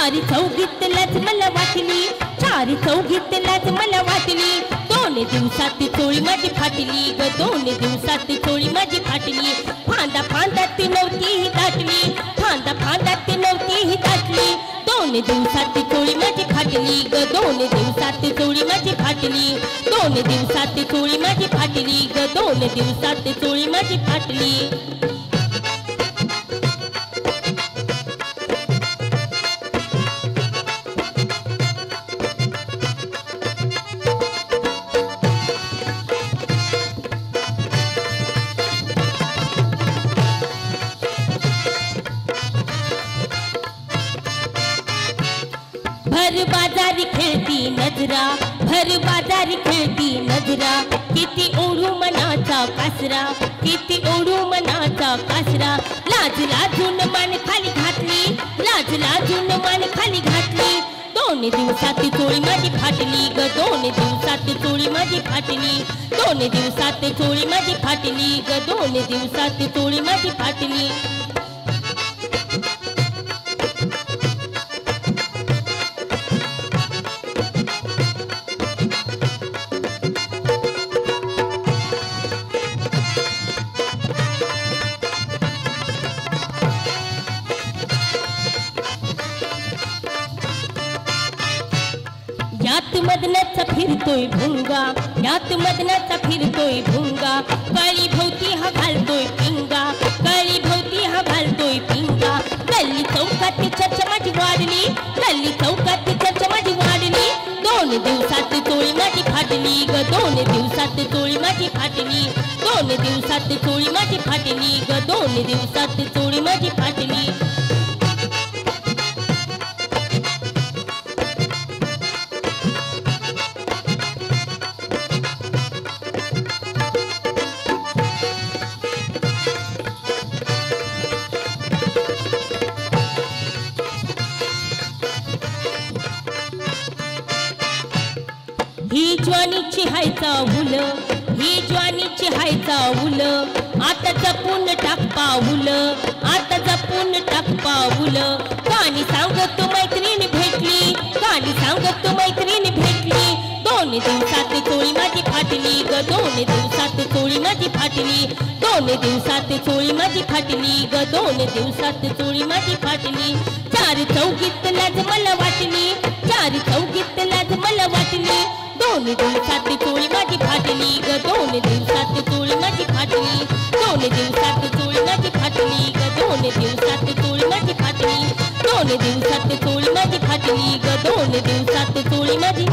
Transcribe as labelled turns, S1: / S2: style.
S1: चारी चौघीत लाज मला वाटली, चारी चौघीत लाज मला वाटली, 2 दिवसात चोळी माझी फाटली ग, 2 दिवसात चोळी माझी फाटली. फांदा फांदात नव्हती ही दाटली, फांदा फांदात नव्हती ही दाटली, 2 दिवसात चोळी माझी फाटली ग, 2 दिवसात चोळी माझी फाटली, 2 दिवसात चोळी माझी फाटली ग, 2 दिवसात चोळी माझी फाटली. भर बाजारी खेळती नजरा, भर बाजारी खेळती नजरा, किती ओढू मनाचा कासरा, किती ओढू मनाचा कासरा. लाज लाजून मान खाली घातली, लाज लाजून मान खाली घातली, 2 दिवसात चोळी माझी फाटली ग, 2 दिवसात चोळी माझी फाटली, 2 दिवसात चोळी माझी फाटली ग, 2 दिवसात चोळी माझी फाटली. यात मदनाचा फिरतोय भुंगा, यात मदनाचा फिरतोय भुंगा, काळी भोवती हा घालतोय पिंगा, काळी भोवती हा घालतोय पिंगा. गल्ली चौकात चर्चा माझी वाढली, गल्ली चौकात चर्चा माझी वाढली, 2 दिवसात चोळी माझी फाटली ग, 2 दिवसात चोळी माझी फाटली, 2 दिवसात चोळी माझी फाटली ग, 2 दिवसात चोळी माझी फाटली. ही ज्वानीची हाय चाहुल, ही ज्वानीची हाय चाहुल, आता जपून टाक पाऊल, आता जपून टाक पाऊल. गाणी सांगत मैत्रीण भेटली, गाणी सांगत मैत्रीण भेटली, 2 दिवसात चोळी माझी फाटली ग, 2 दिवसात चोळी माझी फाटली, 2 दिवसात चोळी माझी फाटली ग, 2 दिवसात चोळी माझी फाटली. चार चौघीत लाज मला वाटली, चार चौघीत लाज मला वाटली, 2 दिवसात चोळी माझी फाटली ग, 2 दिवसात चोळी माझी फाटली, 2 दिवसात चोळी माझी फाटली ग, 2 दिवसात चोळी माझी फाटली, 2 दिवसात चोळी माझी फाटली ग, 2 दिवसात चोळी माझी